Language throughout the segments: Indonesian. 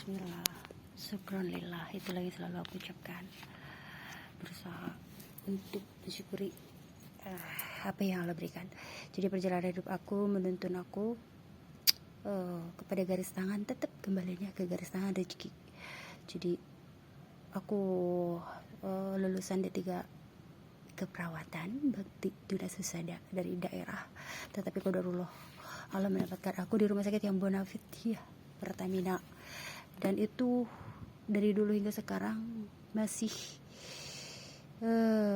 Bismillah, syukronillah, itu lagi selalu aku ucapkan. Berusaha untuk mensyukuri apa yang Allah berikan. Jadi perjalanan hidup aku menuntun aku kepada garis tangan, tetap kembalinya ke garis tangan rezeki. Jadi aku lulusan D3 keperawatan Bakti Duda Susada dari daerah, tetapi qadarullah Allah mendapatkan aku di rumah sakit yang bonafit ya, Pertamina, dan itu dari dulu hingga sekarang masih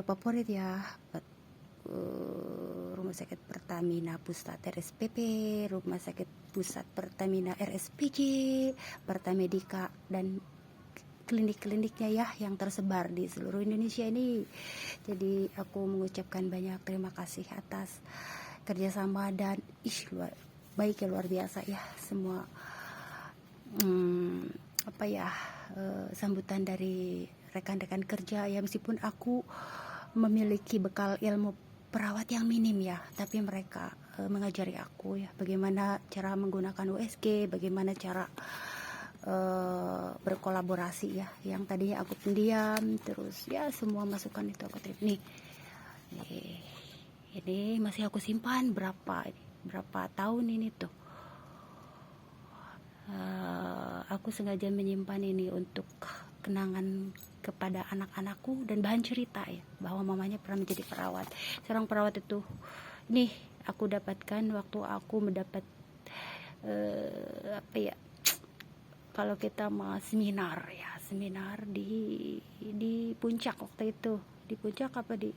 favorit ya. Rumah sakit Pertamina Pusat RSPP, Rumah Sakit Pusat Pertamina RSPJ, Pertamedika, dan klinik-kliniknya ya yang tersebar di seluruh Indonesia ini. Jadi aku mengucapkan banyak terima kasih atas kerjasama dan luar biasa ya semua sambutan dari rekan-rekan kerja ya, meskipun aku memiliki bekal ilmu perawat yang minim ya, tapi mereka mengajari aku ya bagaimana cara menggunakan USG, bagaimana cara berkolaborasi ya, yang tadinya aku pendiam, terus ya semua masukan itu aku terima. Ini masih aku simpan berapa tahun ini tuh. Aku sengaja menyimpan ini untuk kenangan kepada anak-anakku dan bahan cerita ya, bahwa mamanya pernah menjadi perawat. Seorang perawat itu nih aku dapatkan waktu aku mendapat kalau kita mau seminar di puncak waktu itu, di puncak apa di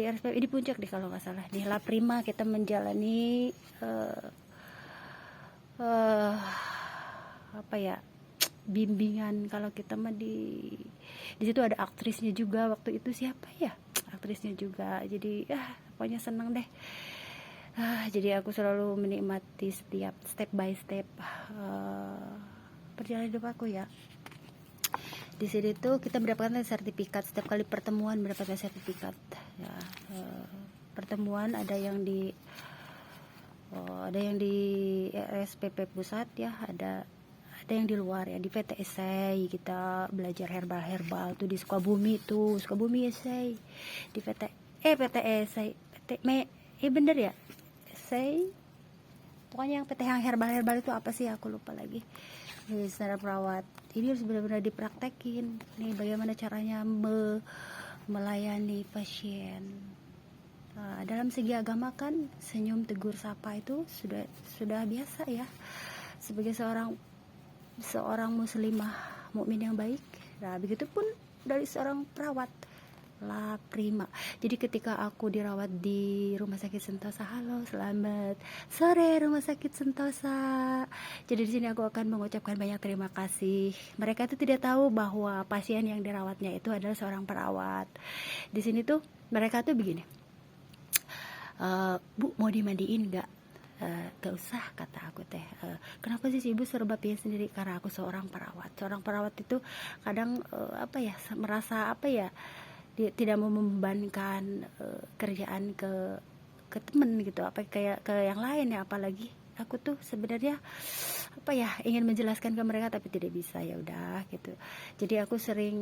RSPP di puncak deh kalau nggak salah, di La Prima kita menjalani bimbingan. Kalau kita mah di situ ada aktrisnya juga waktu itu, siapa ya aktrisnya juga, jadi pokoknya seneng deh. Jadi aku selalu menikmati setiap step by step perjalanan hidup aku ya. Di sini tuh kita mendapatkan sertifikat, setiap kali pertemuan mendapatkan sertifikat ya. Pertemuan ada yang di RSPP pusat ya, ada yang di luar ya, di PT Esai kita belajar herbal tuh, di Sukabumi Esai, di PT Esai, bener ya, Esai, pokoknya yang PT yang herbal itu apa sih, aku lupa lagi. Jadi secara perawat ini harus benar-benar dipraktekin nih, bagaimana caranya melayani pasien. Dalam segi agama kan senyum, tegur, sapa itu sudah biasa ya, sebagai seorang muslimah mukmin yang baik. Nah, begitupun dari seorang perawat La Prima. Jadi ketika aku dirawat di Rumah Sakit Sentosa, halo, selamat sore Rumah Sakit Sentosa. Jadi di sini aku akan mengucapkan banyak terima kasih. Mereka itu tidak tahu bahwa pasien yang dirawatnya itu adalah seorang perawat. Di sini tuh mereka tuh begini, Bu mau dimandiin nggak? Gak usah, kata aku teh. Kenapa sih ibu serba pilih sendiri? Karena aku seorang perawat itu kadang merasa dia tidak mau membebankan kerjaan ke temen gitu, kayak ke yang lain ya. Apalagi aku tuh sebenarnya ingin menjelaskan ke mereka tapi tidak bisa, ya udah gitu. Jadi aku sering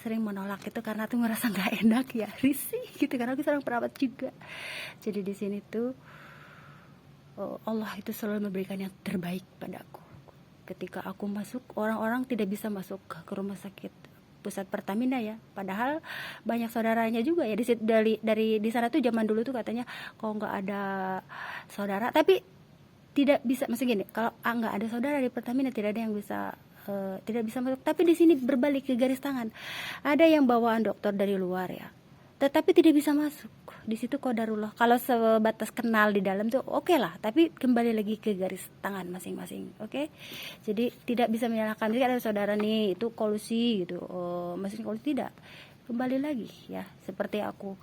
menolak itu karena tuh ngerasa nggak enak ya, risih gitu, karena aku seorang perawat juga. Jadi di sini tuh Allah itu selalu memberikan yang terbaik padaku. Ketika aku masuk, orang-orang tidak bisa masuk ke rumah sakit pusat Pertamina ya, padahal banyak saudaranya juga ya di sana tuh. Zaman dulu tuh katanya kalau nggak ada saudara, tapi tidak bisa, maksudnya gini, kalau nggak ada saudara di Pertamina tidak ada yang bisa tidak bisa masuk. Tapi di sini berbalik ke garis tangan, ada yang bawaan dokter dari luar ya, tetapi tidak bisa masuk. Di situ qadarullah. Kalau sebatas kenal di dalam tuh oke lah, tapi kembali lagi ke garis tangan masing-masing. Oke? Jadi tidak bisa menyalahkan, jadi ada saudara nih itu kolusi gitu, maksudnya kolusi, tidak, kembali lagi ya seperti aku.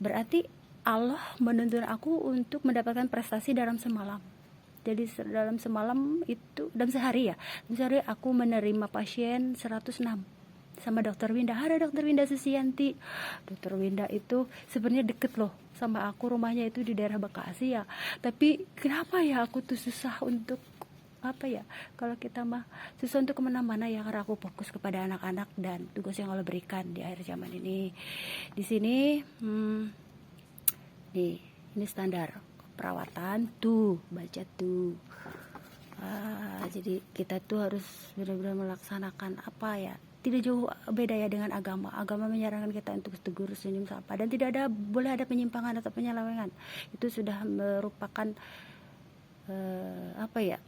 Berarti Allah menuntun aku untuk mendapatkan prestasi dalam semalam. Jadi dalam semalam itu, dalam sehari aku menerima pasien 106 sama Dokter Winda. Ada Dokter Winda Susianti. Dokter Winda itu sebenarnya deket loh sama aku, rumahnya itu di daerah Bekasi ya. Tapi kenapa ya aku tuh susah untuk apa ya, kalau kita mah susah untuk kemana-mana ya, karena aku fokus kepada anak-anak dan tugas yang Allah berikan di akhir zaman ini. Di sini nih, ini standar perawatan tuh, baca tuh. Jadi kita tuh harus benar-benar melaksanakan apa ya, tidak jauh beda ya dengan agama. Agama menyarankan kita untuk tegur, senyum, sapa, dan tidak boleh ada penyimpangan atau penyelewengan. Itu sudah merupakan apa ya,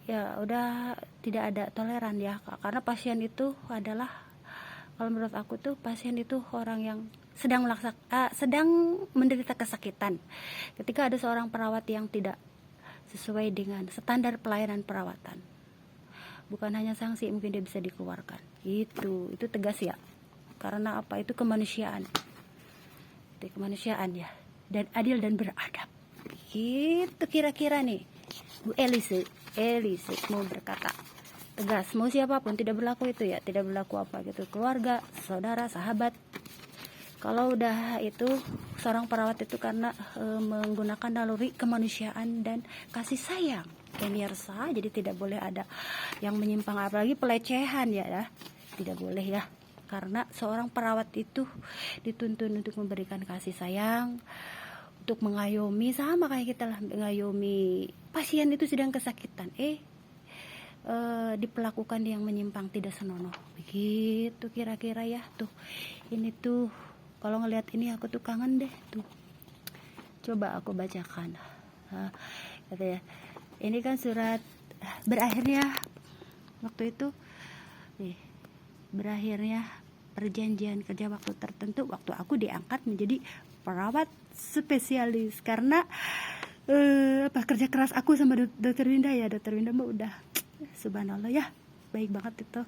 ya udah tidak ada toleran ya, karena pasien itu adalah, kalau menurut aku tuh pasien itu orang yang sedang menderita kesakitan. Ketika ada seorang perawat yang tidak sesuai dengan standar pelayanan perawatan, bukan hanya sanksi, mungkin dia bisa dikeluarkan. Itu tegas ya, karena apa, itu kemanusiaan, ya, dan adil dan beradab. Gitu kira-kira nih Bu Elise mau berkata tegas, mau siapapun, tidak berlaku itu ya, tidak berlaku apa gitu, keluarga, saudara, sahabat. Kalau udah itu seorang perawat itu karena menggunakan naluri kemanusiaan dan kasih sayang pemirsa, jadi tidak boleh ada yang menyimpang, apalagi pelecehan ya, tidak boleh ya, karena seorang perawat itu dituntun untuk memberikan kasih sayang, untuk mengayomi, sama kayak kita lah mengayomi pasien itu sedang kesakitan, diperlakukan yang menyimpang, tidak senonoh. Begitu kira-kira ya. Tuh, ini tuh kalau ngelihat ini aku tuh kangen deh tuh. Coba aku bacakan. Katanya, ini kan surat berakhirnya waktu itu berakhirnya perjanjian kerja waktu tertentu, waktu aku diangkat menjadi perawat spesialis, karena kerja keras aku sama dokter Winda ya. Dokter Winda mah udah subhanallah ya, baik banget itu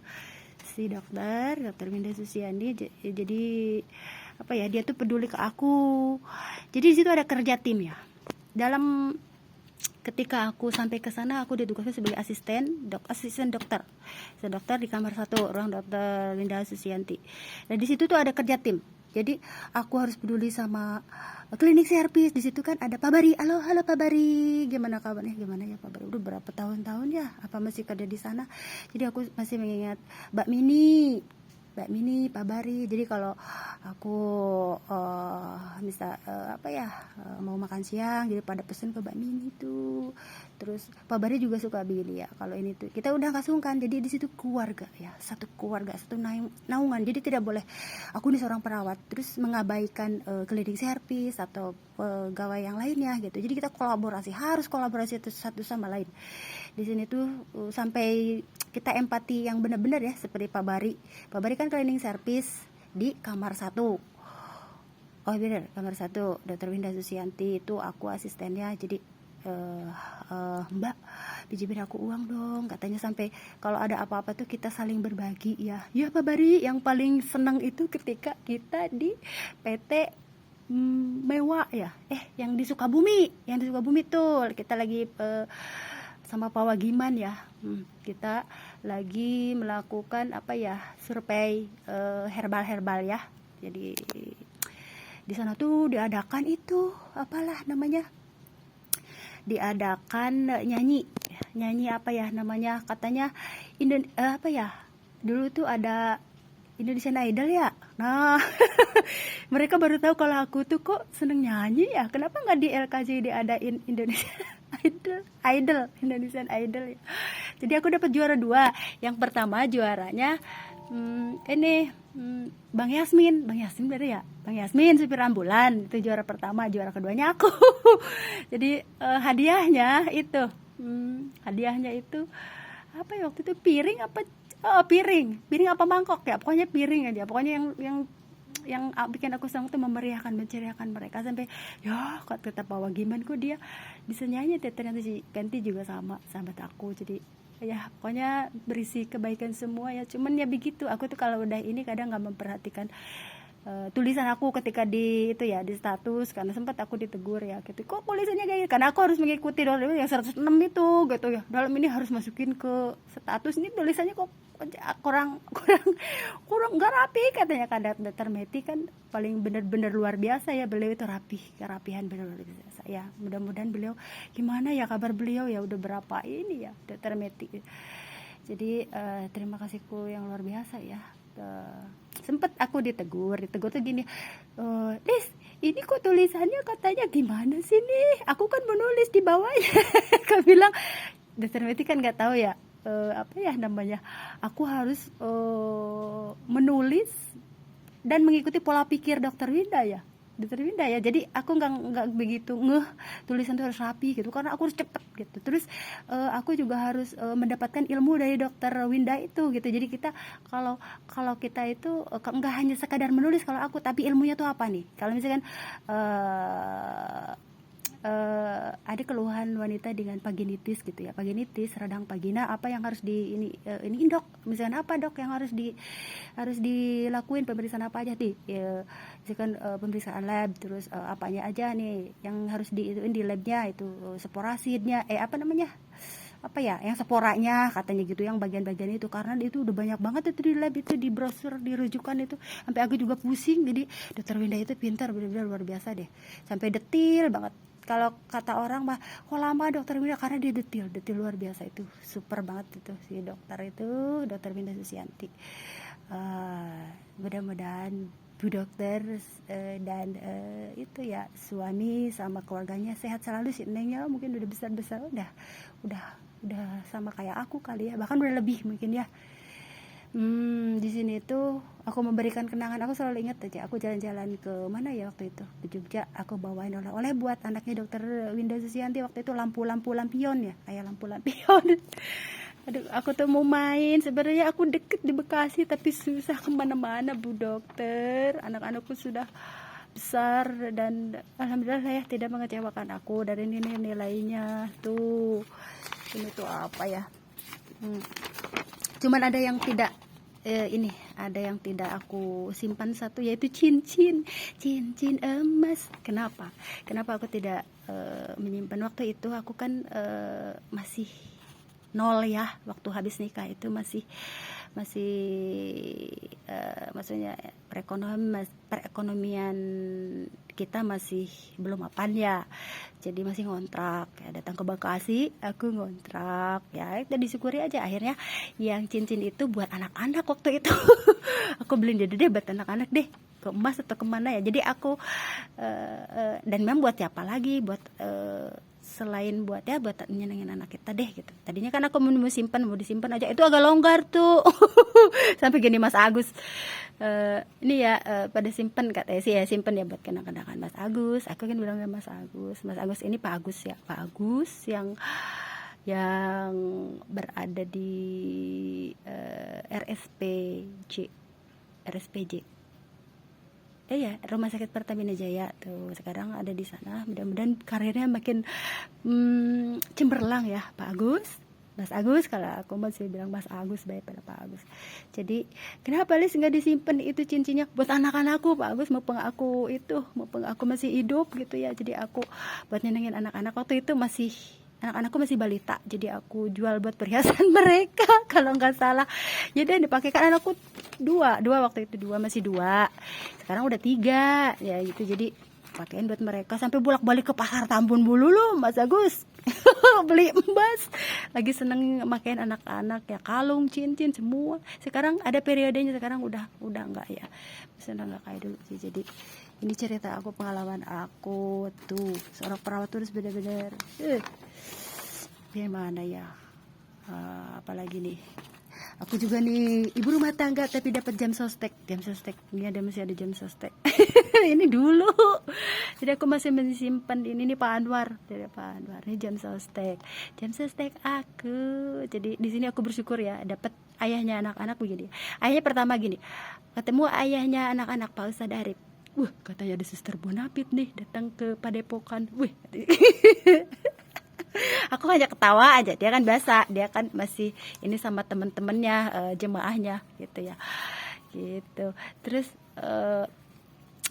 si dokter Winda Susiandi. Jadi apa ya, dia tuh peduli ke aku. Jadi di situ ada kerja tim ya. Dalam ketika aku sampai ke sana, aku ditugaskan sebagai asisten dokter di kamar 1, ruang dokter Winda Susianti. Nah di situ tuh ada kerja tim. Jadi aku harus peduli sama klinik servis. Di situ kan ada Pak Bari. Halo Pak Bari, gimana kabarnya? Gimana ya Pak Bari? Udah berapa tahun ya? Apa masih kerja di sana? Jadi aku masih mengingat Mbak Mini, Pak Bari. Jadi kalau aku mau makan siang, jadi pada pesen ke Mbak Mini tuh. Terus Pak Bari juga suka beli ya. Kalau ini tuh kita udah nggak sungkan. Jadi di situ keluarga ya, satu keluarga, satu naungan. Jadi tidak boleh aku nih seorang perawat terus mengabaikan cleaning service atau pegawai yang lainnya gitu. Jadi kita harus kolaborasi satu sama lain. Di sini tuh sampai kita empati yang benar-benar ya, seperti Pak Bari kan cleaning service di kamar 1. Oh benar, kamar 1 Dr. Winda Susianti, itu aku asistennya. Jadi Mbak, pinjemin aku uang dong, katanya, sampai kalau ada apa-apa tuh kita saling berbagi ya. Ya Pak Bari, yang paling senang itu ketika kita di PT mewah ya, yang di Sukabumi tuh kita lagi sama Pak Wagiman ya, kita lagi melakukan survei herbal ya. Jadi di sana tuh diadakan itu diadakan nyanyi katanya dulu tuh ada Indonesian Idol ya. Nah mereka baru tahu kalau aku tuh kok seneng nyanyi ya, kenapa nggak di LKJ diadain Indonesian Idol ya. Jadi aku dapat juara 2. Yang pertama juaranya Bang Yasmin bener ya, Bang Yasmin supir ambulan, itu juara pertama. Juara keduanya aku. Jadi hadiahnya itu apa ya waktu itu, piring apa mangkok ya, pokoknya piring aja, pokoknya yang bikin aku senang tuh menceriakan mereka, sampai ya kata Pak Wagiman kok dia bisa nyanyi. Ternyata si Penti juga sama sahabat aku. Jadi ya pokoknya berisi kebaikan semua ya. Cuman ya begitu, aku tuh kalau udah ini kadang nggak memperhatikan tulisan aku ketika di itu ya di status, karena sempat aku ditegur ya gitu, kok tulisannya kayak gitu, karena aku harus mengikuti dong yang 106 itu gitu ya, dalam ini harus masukin ke status, ini tulisannya kok kurang kurang kurang nggak rapi katanya kan. Dr. Meti kan paling benar-benar luar biasa ya, beliau itu kerapihan benar-benar biasa ya. Mudah-mudahan beliau, gimana ya kabar beliau ya, udah berapa ini ya Dr. Meti. Jadi terima kasihku yang luar biasa ya. Sempet aku ditegur tuh gini, Lis, ini kok tulisannya katanya gimana sih nih, aku kan menulis di bawahnya. Aku bilang, Dr. Meti kan nggak tahu ya apa ya namanya, aku harus menulis dan mengikuti pola pikir Dr. Winda ya. Jadi aku nggak begitu ngeh tulisan itu harus rapi gitu, karena aku harus cepet gitu. Terus aku juga harus mendapatkan ilmu dari Dr. Winda itu gitu. Jadi kita kalau kita itu nggak hanya sekadar menulis kalau aku, tapi ilmunya tuh apa nih. Kalau misalkan ada keluhan wanita dengan vaginitis gitu ya, vaginitis, radang vagina, apa yang harus ini dok, misalkan apa dok yang harus dilakuin, pemeriksaan apa aja nih ya, misalkan pemeriksaan lab, terus apanya aja nih yang harus di labnya itu, sporosidnya apa namanya, apa ya yang sporanya katanya gitu, yang bagian-bagian itu, karena itu udah banyak banget itu di lab itu, di brosur, di rujukan itu, sampai aku juga pusing. Jadi Dr. Winda itu pintar, benar-benar luar biasa deh, sampai detil banget. Kalau kata orang mah, kok lama Dr. Winda, karena dia detil luar biasa, itu super banget itu si dokter itu, Dr. Winda Susianti. Mudah-mudahan Bu Dokter dan itu ya suami sama keluarganya sehat selalu. Si Nengnya mungkin udah besar, udah sama kayak aku kali ya, bahkan udah lebih mungkin ya. Di sini tuh aku memberikan kenangan. Aku selalu ingat aja, aku jalan-jalan ke mana ya waktu itu, ke Jogja, aku bawain oleh-oleh buat anaknya Dokter Winda Susianti. Waktu itu lampion ya, kayak lampu lampion. Aduh, aku tuh mau main, sebenarnya aku deket di Bekasi, tapi susah kemana-mana Bu Dokter. Anak-anakku sudah besar dan alhamdulillah ya tidak mengecewakan aku. Dari nilainya tuh, ini tuh apa ya, cuman ada yang tidak ada yang tidak aku simpan satu, yaitu cincin emas. Kenapa aku tidak menyimpan? Waktu itu aku kan masih nol ya, waktu habis nikah itu masih maksudnya perekonomian kita masih belum mapan ya, jadi masih ngontrak ya. Datang ke Bekasi, aku ngontrak ya, kita disyukuri aja. Akhirnya yang cincin itu buat anak-anak waktu itu. Aku beliin deh buat anak-anak deh, ke emas atau kemana ya. Jadi aku dan memang buat siapa lagi, buat selain buat nyenengin anak kita deh gitu. Tadinya kan aku mau disimpan aja, itu agak longgar tuh. Sampai gini Mas Agus, ini ya pada simpen katanya sih ya, simpen ya buat kenang-kenangan Mas Agus. Aku kan bilangnya Mas Agus ini Pak Agus ya, Pak Agus yang berada di RSPJ ya, Rumah Sakit Pertamina Jaya tuh, sekarang ada di sana. Mudah-mudahan karirnya makin cemerlang ya Pak Agus, Mas Agus. Kalau aku masih bilang Mas Agus baik pada Pak Agus. Jadi kenapa Lis nggak disimpan itu cincinnya buat anak-anakku? Pak Agus mumpung aku masih hidup gitu ya, jadi aku buat nyenengin anak-anak. Waktu itu anak-anakku masih balita, jadi aku jual buat perhiasan mereka kalau nggak salah. Jadi yang dipakai kan anakku dua waktu itu, masih dua, sekarang udah 3 ya gitu. Jadi pakein buat mereka, sampai bolak-balik ke pasar Tambun Bulu loh Mas Agus. Beli emas, lagi seneng makain anak-anak ya, kalung, cincin semua. Sekarang ada periodenya, sekarang udah enggak ya, sudah enggak kayak dulu sih. Jadi ini cerita aku, pengalaman aku tuh seorang perawat terus bener-bener gimana ya. Apalagi nih, aku juga nih ibu rumah tangga tapi dapat jam sostek ini, masih ada jam sostek. Ini dulu, jadi aku masih menyimpan ini nih Pak Anwar, dari Pak Anwar ini jam sostek aku. Jadi di sini aku bersyukur ya dapat ayahnya anak-anak begini. Ayahnya pertama gini, ketemu ayahnya anak-anak Pak Ustadz Arif. Katanya ada Suster Bonapit nih datang ke Padepokan. Aku hanya ketawa aja, dia kan biasa, dia kan masih ini sama temen-temennya, jemaahnya gitu ya, gitu. Terus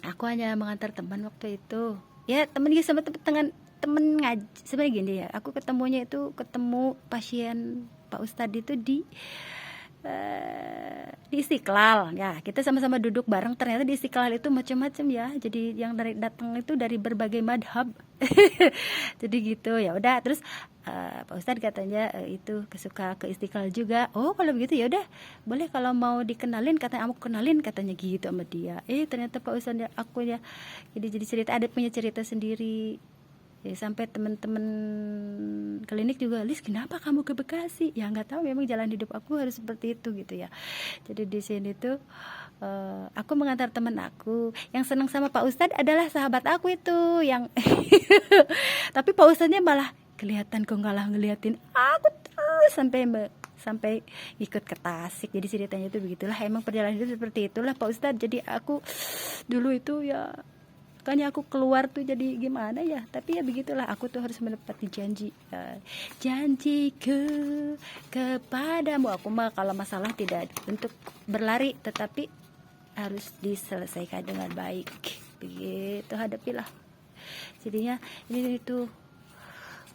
Aku hanya mengantar teman waktu itu. Ya temen gitu sama temen ngaji. Sebenarnya gini ya, aku ketemunya itu ketemu pasien Pak Ustadz itu di Istiqlal ya, kita sama-sama duduk bareng. Ternyata di Istiqlal itu macam-macam ya, jadi yang dari datang itu dari berbagai madhab. Jadi gitu ya udah. Terus Pak Ustadz katanya itu kesuka ke Istiqlal juga. Oh kalau begitu ya udah, boleh kalau mau dikenalin, katanya aku kenalin katanya gitu sama dia. Ternyata Pak Ustadz aku ya, jadi cerita, ada punya cerita sendiri ya. Sampai teman-teman klinik juga, Lis kenapa kamu ke Bekasi? Ya nggak tahu, memang jalan hidup aku harus seperti itu gitu ya. Jadi di sini tuh aku mengantar teman aku. Yang senang sama Pak Ustadz adalah sahabat aku itu yang tapi Pak Ustadznya malah kelihatan kok ngalah ngeliatin aku terus sampai ikut ke Tasik. Jadi ceritanya itu begitulah, emang perjalanan hidup seperti itulah Pak Ustadz. Jadi aku dulu itu ya, makanya aku keluar tuh jadi gimana ya, tapi ya begitulah, aku tuh harus menepati janji. Janjiku kepadamu, aku mah kalau masalah tidak untuk berlari, tetapi harus diselesaikan dengan baik, begitu, hadapilah. Jadinya ini tuh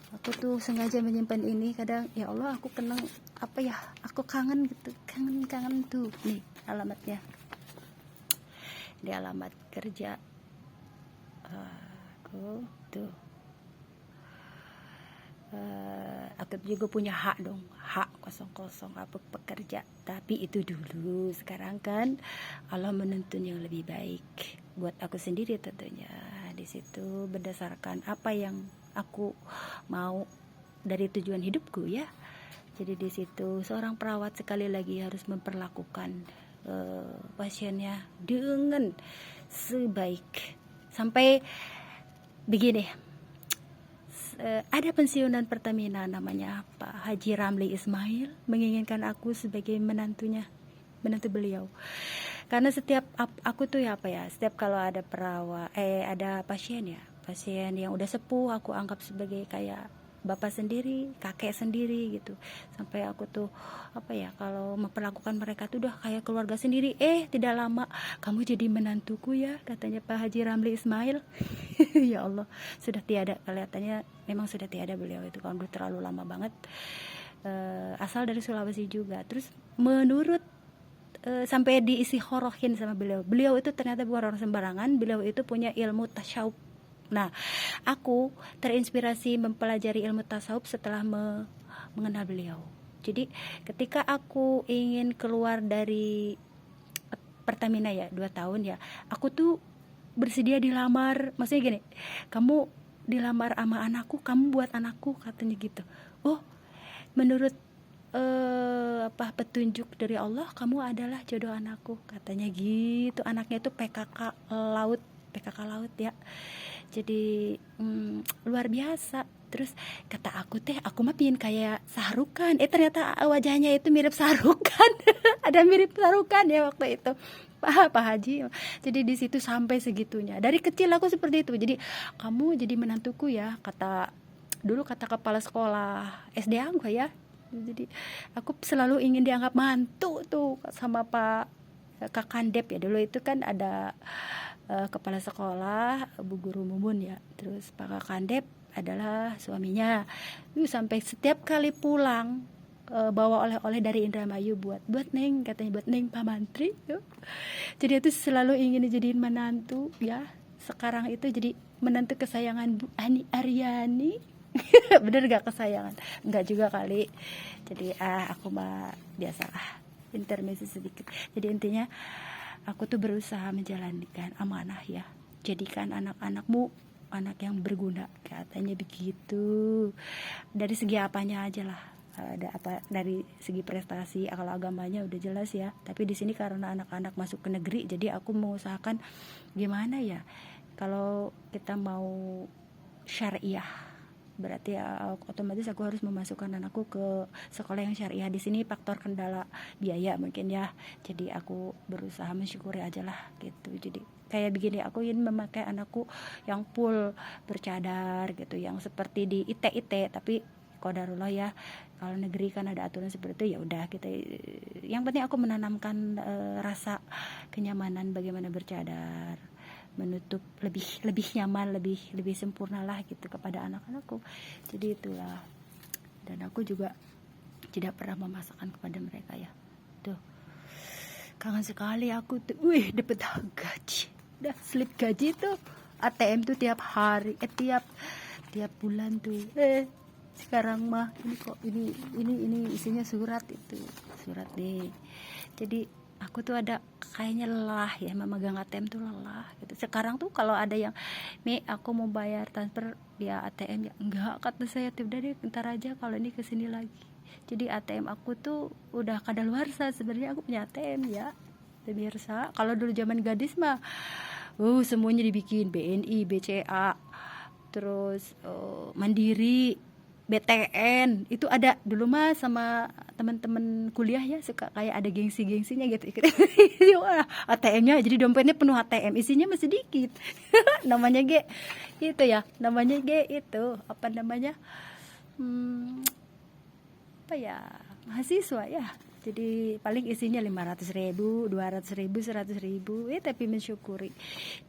aku tuh sengaja menyimpan ini. Kadang ya Allah, aku kenang apa ya, aku kangen gitu, kangen tuh. Nih alamatnya, di alamat kerja aku tuh. Aku juga punya hak dong, hak 00 aku pekerja, tapi itu dulu. Sekarang kan Allah menuntun yang lebih baik buat aku sendiri tentunya. Di situ berdasarkan apa yang aku mau dari tujuan hidupku ya. Jadi di situ seorang perawat sekali lagi harus memperlakukan pasiennya dengan sebaik. Sampai begini, ada pensiunan Pertamina namanya Pak Haji Ramli Ismail menginginkan aku sebagai menantu beliau. Karena setiap aku tuh ya apa ya, setiap kalau ada ada pasien yang udah sepuh, aku anggap sebagai kayak bapak sendiri, kakek sendiri gitu. Sampai aku tuh apa ya, kalau memperlakukan mereka tuh udah kayak keluarga sendiri. Tidak lama kamu jadi menantuku ya, katanya Pak Haji Ramli Ismail. Ya Allah, sudah tiada, kelihatannya memang sudah tiada beliau itu, kalau udah terlalu lama banget. Asal dari Sulawesi juga. Terus menurut sampai diisi horohin sama beliau itu ternyata bukan orang sembarangan. Beliau itu punya ilmu tasyawuf. Nah, aku terinspirasi mempelajari ilmu tasawuf setelah mengenal beliau. Jadi ketika aku ingin keluar dari Pertamina ya, 2 tahun ya, aku tuh bersedia dilamar. Maksudnya gini, kamu dilamar sama anakku, kamu buat anakku, katanya gitu. Oh, menurut petunjuk dari Allah, kamu adalah jodoh anakku, katanya gitu. Anaknya itu PKK laut ya. Jadi luar biasa. Terus kata aku mah pingin kayak Sahrukan. Ternyata wajahnya itu mirip Sahrukan. Ada mirip Sahrukan ya waktu itu, Pak Haji. Jadi di situ sampai segitunya. Dari kecil aku seperti itu. Jadi kamu jadi menantuku ya, kata kepala sekolah SD aku ya. Jadi aku selalu ingin dianggap mantu tuh sama Pak Kakandep ya. Dulu itu kan ada kepala sekolah Bu Guru Mumun ya. Terus Pak Kakandep adalah suaminya. Sampai setiap kali pulang bawa oleh-oleh dari Indramayu buat Neng, katanya buat Neng Pak Mantri. Jadi itu selalu ingin dijadiin menantu ya. Sekarang itu jadi menantu kesayangan Bu Ani Aryani. Bener gak kesayangan? Enggak juga kali. Jadi aku mah biasalah, intermezzo sedikit. Jadi intinya aku tuh berusaha menjalankan amanah ya. Jadikan anak-anakmu anak yang berguna, katanya begitu. Dari segi apanya aja lah. Ada apa, dari segi prestasi, kalau agamanya udah jelas ya. Tapi di sini karena anak-anak masuk ke negeri, jadi aku mengusahakan gimana ya, kalau kita mau syariah, berarti otomatis aku harus memasukkan anakku ke sekolah yang syariah. Di sini faktor kendala biaya mungkin ya. Jadi aku berusaha mensyukuri aja lah gitu. Jadi kayak begini, aku ingin memakai anakku yang full bercadar gitu, yang seperti di IT, tapi qadarullah ya, kalau negeri kan ada aturan seperti itu. Ya udah, kita yang penting aku menanamkan rasa kenyamanan bagaimana bercadar, menutup lebih nyaman, lebih sempurna lah gitu kepada anak-anakku. Jadi itulah. Dan aku juga tidak pernah memasakkan kepada mereka ya. Tuh. Kangen sekali aku tuh. Wih, dapat gaji. Udah slip gaji tuh. ATM tuh tiap hari, tiap bulan tuh. Sekarang mah ini isinya surat itu. Surat deh. Jadi aku tuh ada kayaknya lelah ya memegang ATM tuh lelah gitu. Sekarang tuh kalau ada yang nih aku mau bayar transfer via ATM ya enggak, kata saya udah deh ntar aja kalau ini kesini lagi. Jadi ATM aku tuh udah kadaluarsa, sebenarnya aku punya ATM ya pemirsa. Kalau dulu zaman gadis mah semuanya dibikin BNI, BCA, terus Mandiri, BTN itu ada dulu mah sama teman-teman kuliah ya, suka kayak ada gengsi-gengsinya gitu ikut ATM-nya jadi dompetnya penuh ATM, isinya masih dikit. Namanya G itu ya, namanya G itu apa namanya apa ya, mahasiswa ya, jadi paling isinya 500.000, 200.000, 100.000 tapi mensyukuri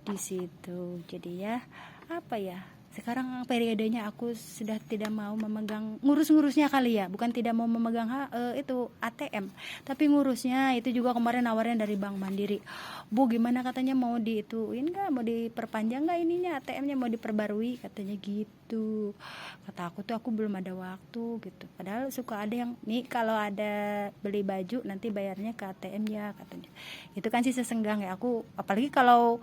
di situ. Jadi ya apa ya, sekarang periodenya aku sudah tidak mau memegang ngurus-ngurusnya kali ya, bukan tidak mau memegang itu ATM, tapi ngurusnya itu juga kemarin nawarin dari Bank Mandiri. Bu gimana katanya, mau diituin nggak, mau diperpanjang nggak ininya ATM-nya, mau diperbarui katanya gitu. Kata aku tuh aku belum ada waktu gitu, padahal suka ada yang nih kalau ada beli baju nanti bayarnya ke ATM ya katanya. Itu kan sih sesenggang ya aku, apalagi kalau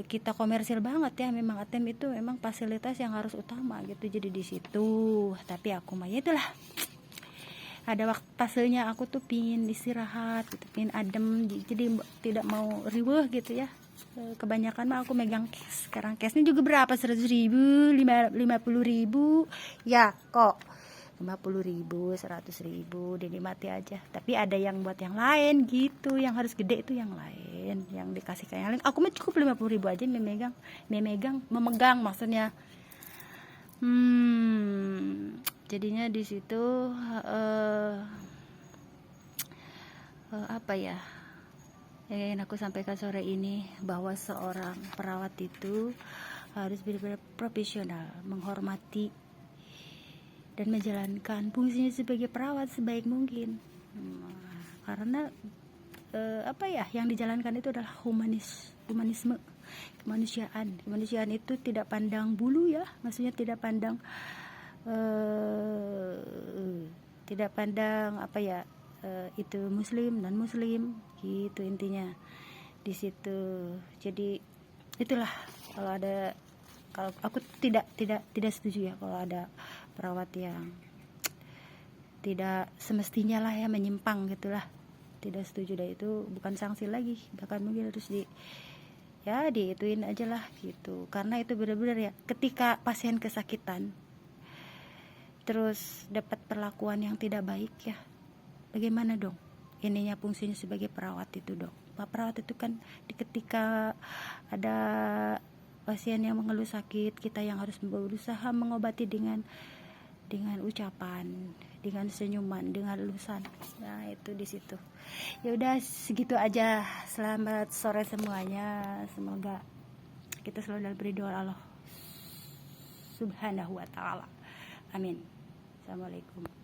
kita komersil banget ya, memang ATM itu memang fasilitas yang harus utama gitu. Jadi di situ, tapi aku mah ya itulah, ada waktu fasenya aku tuh pingin istirahat gitu, pingin adem, jadi tidak mau riweuh gitu ya. Kebanyakan mah aku megang cash. Sekarang cashnya juga berapa, 100.000, 50.000 ya kok, 50.000, 100.000 dinikmati aja. Tapi ada yang buat yang lain gitu, yang harus gede itu yang lain, yang dikasih kayak yang lain. Aku mah cukup 50.000 aja memegang maksudnya. Jadinya di situ apa ya, yang aku sampaikan sore ini, bahwa seorang perawat itu harus benar-benar profesional, menghormati dan menjalankan fungsinya sebagai perawat sebaik mungkin. Karena apa ya, yang dijalankan itu adalah humanisme, kemanusiaan itu tidak pandang bulu ya, maksudnya tidak pandang apa ya, itu muslim dan muslim gitu intinya di situ. Jadi itulah, kalau aku tidak setuju ya kalau ada perawat yang tidak semestinya lah ya, menyimpang gitulah, tidak setuju. Dan itu bukan sanksi lagi, bahkan mungkin harus diituin aja lah gitu. Karena itu benar-benar ya, ketika pasien kesakitan terus dapat perlakuan yang tidak baik ya, bagaimana dong ininya fungsinya sebagai perawat itu dong. Pak perawat itu kan ketika ada pasien yang mengeluh sakit, kita yang harus berusaha mengobati dengan ucapan, dengan senyuman, dengan lulusan. Nah itu di situ. Ya udah segitu aja. Selamat sore semuanya. Semoga kita selalu dalam ridho Allah Subhanahu wa taala. Amin. Assalamualaikum.